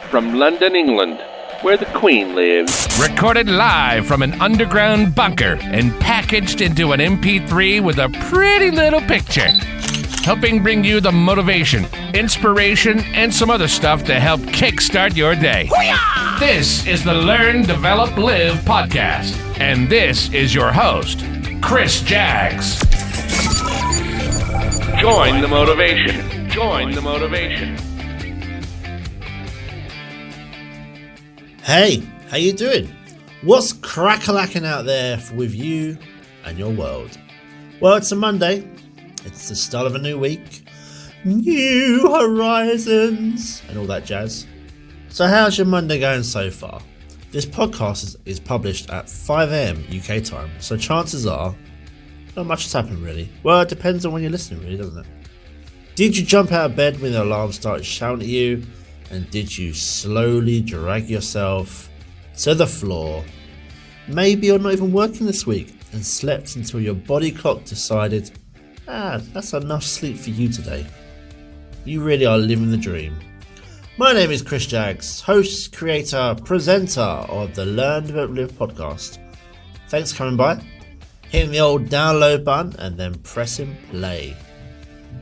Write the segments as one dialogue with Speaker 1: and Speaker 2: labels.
Speaker 1: from London, England, where the Queen lives.
Speaker 2: Recorded live from an underground bunker and packaged into an MP3 with a pretty little picture. Helping bring you the motivation, inspiration, and some other stuff to help kickstart your day. Hoo-yah! This is the Learn, Develop, Live podcast. And this is your host, Chris Jaggs.
Speaker 1: Join the motivation. Join the motivation.
Speaker 3: Hey, how you doing? What's crack-a-lacking out there with you and your world? Well, it's a Monday. It's the start of a new week. New horizons and all that jazz. So how's your Monday going so far? This podcast is published at 5 a.m. UK time, so chances are not much has happened really. Well, it depends on when you're listening really, doesn't it? Did you jump out of bed when the alarm started shouting at you? And did you slowly drag yourself to the floor? Maybe you're not even working this week and slept until your body clock decided, that's enough sleep for you today. You really are living the dream. My name is Chris Jaggs, host, creator, presenter of the Learn, Develop, Live podcast. Thanks for coming by. Hitting the old download button and then pressing play.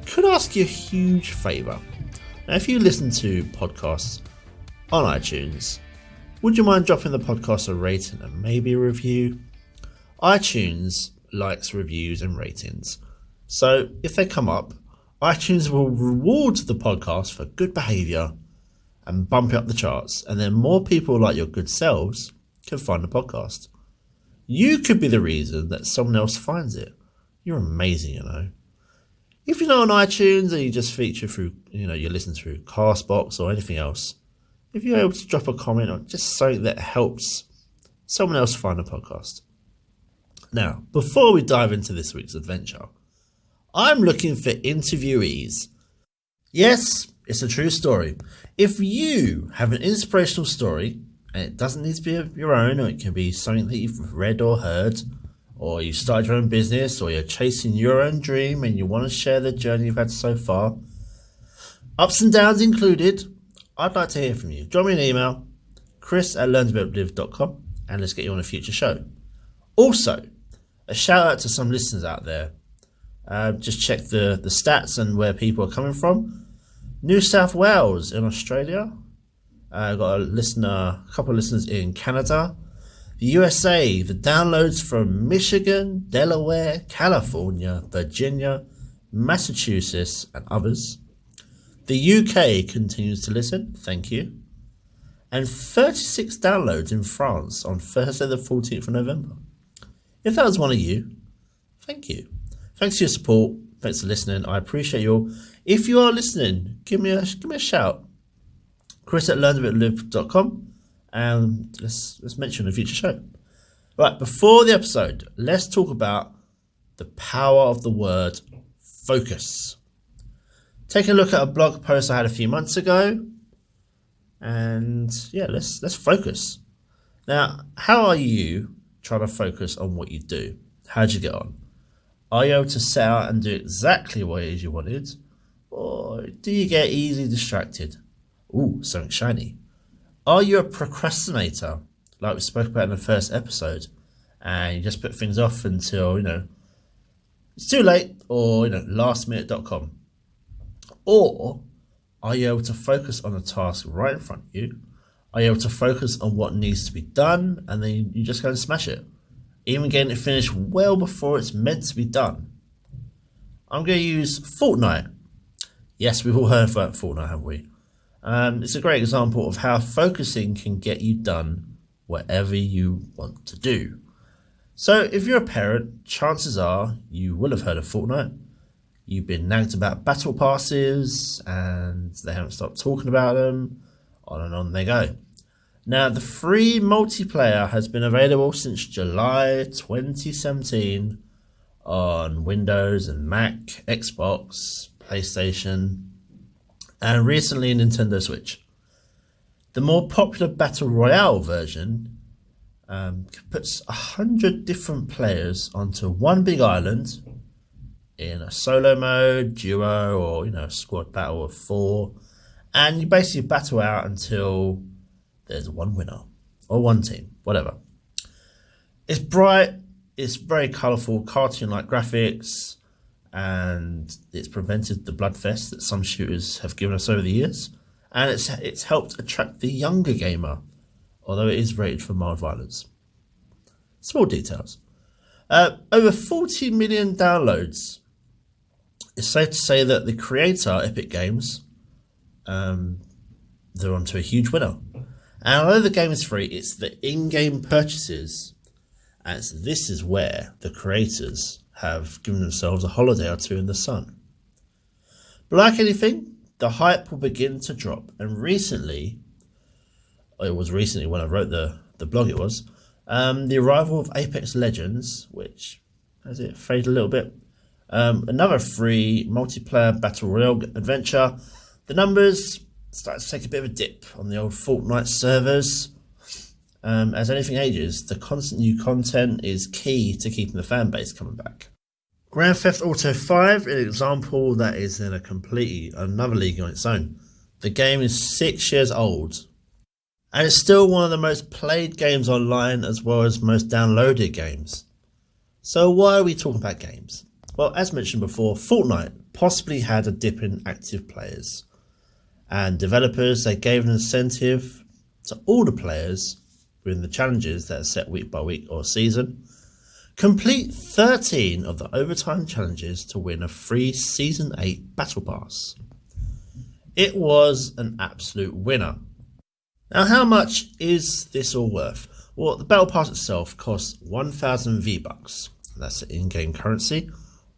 Speaker 3: Could I ask you a huge favour? Now, if you listen to podcasts on iTunes, would you mind dropping the podcast a rating and maybe a review? iTunes likes reviews and ratings. So if they come up, iTunes will reward the podcast for good behaviour and bump it up the charts. And then more people like your good selves can find the podcast. You could be the reason that someone else finds it. You're amazing, you know. If you're not on iTunes and you just feature through, you listen through Castbox or anything else, if you're able to drop a comment or just something that helps someone else find the podcast. Now, before we dive into this week's adventure, I'm looking for interviewees. Yes, it's a true story. If you have an inspirational story, and it doesn't need to be your own, or it can be something that you've read or heard, or you started your own business, or you're chasing your own dream and you want to share the journey you've had so far, ups and downs included, I'd like to hear from you. Drop me an email, chris@learndeveloplive.com, and let's get you on a future show. Also, a shout out to some listeners out there. Just check the stats and where people are coming from. New South Wales in Australia. I've got a couple of listeners in Canada. The USA, the downloads from Michigan, Delaware, California, Virginia, Massachusetts, and others. The UK continues to listen, thank you. And 36 downloads in France on Thursday the 14th of November. If that was one of you, thank you. Thanks for your support, thanks for listening, I appreciate you all. If you are listening, give me a shout. Chris@learndeveloplive.com. And let's mention a future show. Right, before the episode, let's talk about the power of the word focus. Take a look at a blog post I had a few months ago. And yeah, let's focus. Now, how are you trying to focus on what you do? How'd you get on? Are you able to set out and do exactly what it is you wanted? Or do you get easily distracted? Ooh, something shiny. Are you a procrastinator, like we spoke about in the first episode, and you just put things off until, it's too late, or, lastminute.com? Or are you able to focus on a task right in front of you? Are you able to focus on what needs to be done, and then you just go and smash it? Even getting it finished well before it's meant to be done. I'm going to use Fortnite. Yes, we've all heard about Fortnite, haven't we? It's a great example of how focusing can get you done whatever you want to do. So if you're a parent, chances are you will have heard of Fortnite. You've been nagged about battle passes and they haven't stopped talking about them. On and on they go. Now, the free multiplayer has been available since July 2017 on Windows and Mac, Xbox, PlayStation, and recently Nintendo Switch. The more popular Battle Royale version puts 100 different players onto one big island in a solo mode, duo, or squad battle of 4, And you basically battle out until there's one winner or one team, whatever. It's bright, it's very colourful, cartoon-like graphics, and it's prevented the bloodfest that some shooters have given us over the years. And it's helped attract the younger gamer, although it is rated for mild violence. Small details. Over 40 million downloads. It's safe to say that the creator, Epic Games, they're onto a huge winner. And although the game is free, it's the in-game purchases, and this is where the creators have given themselves a holiday or two in the sun. But like anything, the hype will begin to drop. And it was recently when I wrote the blog, the arrival of Apex Legends, which, has it faded a little bit? Another free multiplayer battle royale adventure. The numbers start to take a bit of a dip on the old Fortnite servers. As anything ages, the constant new content is key to keeping the fan base coming back. Grand Theft Auto 5, an example that is in another league on its own. The game is 6 years old, and it's still one of the most played games online as well as most downloaded games. So why are we talking about games? Well, as mentioned before, Fortnite possibly had a dip in active players. And developers, they gave an incentive to all the players within the challenges that are set week by week or season. Complete 13 of the overtime challenges to win a free Season 8 Battle Pass. It was an absolute winner. Now, how much is this all worth? Well, the Battle Pass itself costs 1,000 V-Bucks. That's the in-game currency,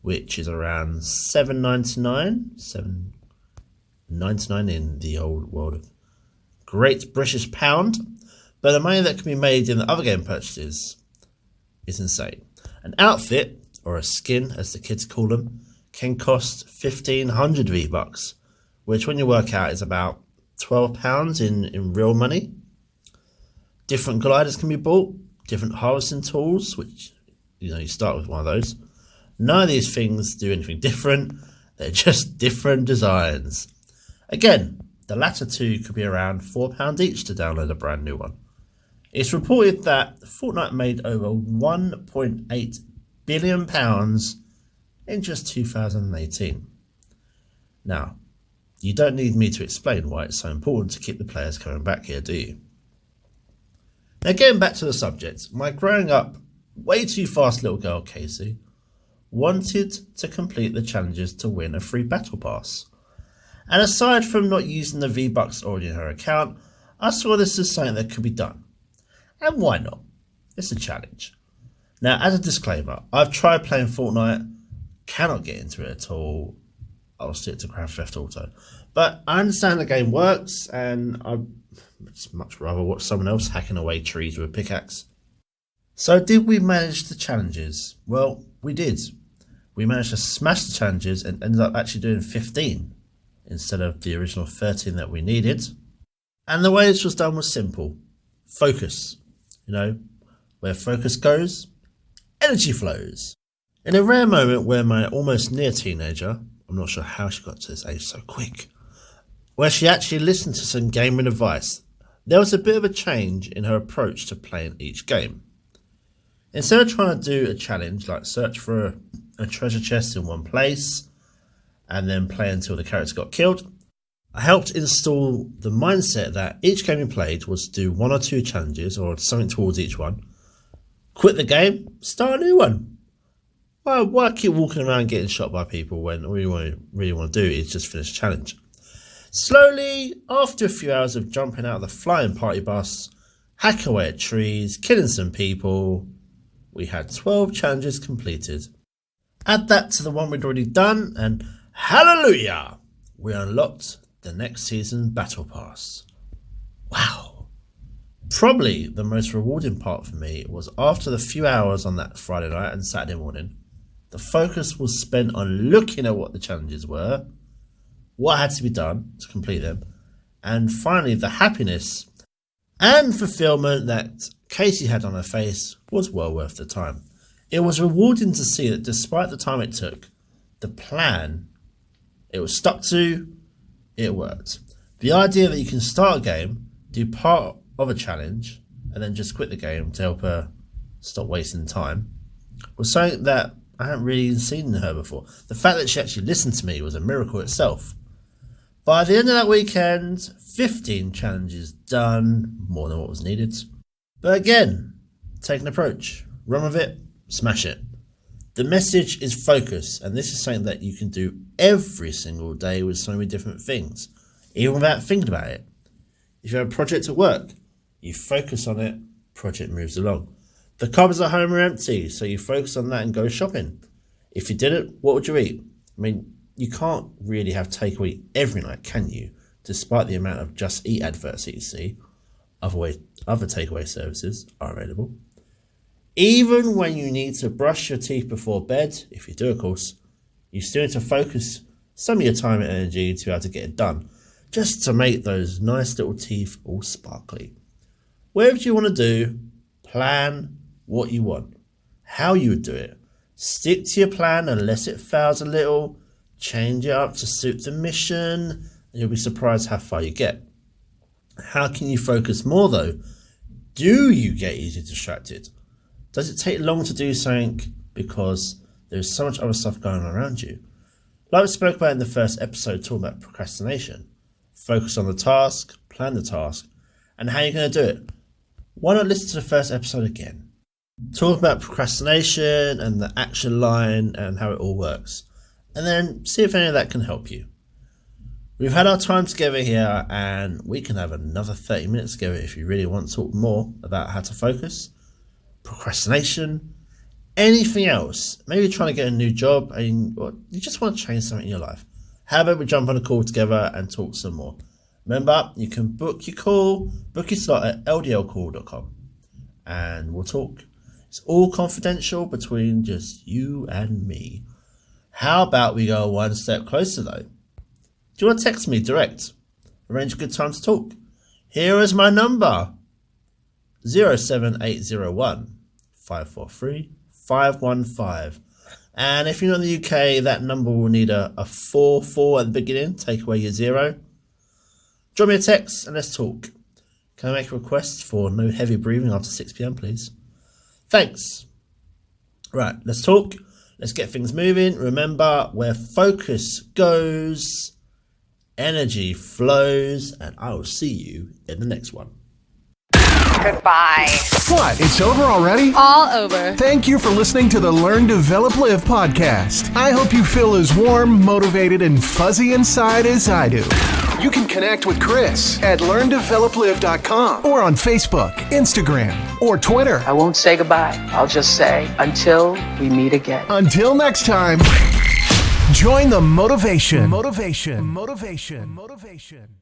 Speaker 3: which is around $7.99 in the old world of Great British Pound. But the money that can be made in the other game purchases is insane. An outfit, or a skin as the kids call them, can cost 1,500 V-Bucks, which when you work out is about £12 in real money. Different gliders can be bought, different harvesting tools, which you start with one of those. None of these things do anything different, they're just different designs. Again, the latter two could be around £4 each to download a brand new one. It's reported that Fortnite made over £1.8 billion in just 2018. Now, you don't need me to explain why it's so important to keep the players coming back here, do you? Now, getting back to the subject, my growing up way too fast little girl, Casey, wanted to complete the challenges to win a free battle pass. And aside from not using the V-Bucks already in her account, I saw this as something that could be done. And why not? It's a challenge. Now, as a disclaimer, I've tried playing Fortnite, cannot get into it at all. I'll stick to Grand Theft Auto. But I understand the game works, and I'd much rather watch someone else hacking away trees with a pickaxe. So did we manage the challenges? Well, we did. We managed to smash the challenges and ended up actually doing 15 instead of the original 13 that we needed. And the way this was done was simple. Focus. Where focus goes, energy flows. In a rare moment where my almost near teenager, I'm not sure how she got to this age so quick, where she actually listened to some gaming advice, there was a bit of a change in her approach to playing each game. Instead of trying to do a challenge like search for a treasure chest in one place and then play until the character got killed, I helped install the mindset that each game you played was to do 1 or 2 challenges or something towards each one, quit the game, start a new one. Why keep walking around getting shot by people when all you really want to do is just finish a challenge? Slowly, after a few hours of jumping out of the flying party bus, hacking away at trees, killing some people, we had 12 challenges completed. Add that to the one we'd already done, and hallelujah! We unlocked the next season Battle Pass. Wow. Probably the most rewarding part for me was after the few hours on that Friday night and Saturday morning, the focus was spent on looking at what the challenges were, what had to be done to complete them, and finally the happiness and fulfillment that Casey had on her face was well worth the time. It was rewarding to see that despite the time it took, the plan it was stuck to, it worked. The idea that you can start a game, do part of a challenge, and then just quit the game to help her stop wasting time was something that I hadn't really seen in her before. The fact that she actually listened to me was a miracle itself. By the end of that weekend, 15 challenges done, more than what was needed. But again, take an approach, run with it, smash it. The message is focus, and this is something that you can do every single day with so many different things, even without thinking about it. If you have a project at work, you focus on it, project moves along. The cupboards at home are empty, so you focus on that and go shopping. If you didn't, what would you eat? I mean, you can't really have takeaway every night, can you? Despite the amount of Just Eat adverts that you see, other takeaway services are available. Even when you need to brush your teeth before bed, if you do of course, you still need to focus some of your time and energy to be able to get it done, just to make those nice little teeth all sparkly. Whatever you want to do, plan what you want, how you would do it. Stick to your plan unless it fails a little, change it up to suit the mission, and you'll be surprised how far you get. How can you focus more though? Do you get easily distracted? Does it take long to do something because there's so much other stuff going on around you? Like we spoke about in the first episode, talking about procrastination. Focus on the task, plan the task, and how you're going to do it. Why not listen to the first episode again? Talk about procrastination and the action line and how it all works. And then see if any of that can help you. We've had our time together here, and we can have another 30 minutes together if you really want to talk more about how to focus, procrastination, anything else. Maybe you're trying to get a new job and you just want to change something in your life. How about we jump on a call together and talk some more? Remember, you can book your call, book your slot at ldlcall.com, and we'll talk. It's all confidential between just you and me. How about we go one step closer though? Do you want to text me direct? Arrange a good time to talk. Here is my number. 07801 543 515. And if you're not in the UK, that number will need a 44 at the beginning. Take away your 0. Drop me a text and let's talk. Can I make a request for no heavy breathing after 6 p.m, please? Thanks. Right, let's talk. Let's get things moving. Remember, where focus goes, energy flows, and I will see you in the next one.
Speaker 4: Goodbye.
Speaker 5: What? It's over already?
Speaker 4: All over.
Speaker 5: Thank you for listening to the Learn, Develop, Live podcast. I hope you feel as warm, motivated, and fuzzy inside as I do. You can connect with Chris at LearnDevelopLive.com or on Facebook, Instagram, or Twitter.
Speaker 6: I won't say goodbye. I'll just say until we meet again.
Speaker 5: Until next time, join the motivation. Motivation. Motivation. Motivation.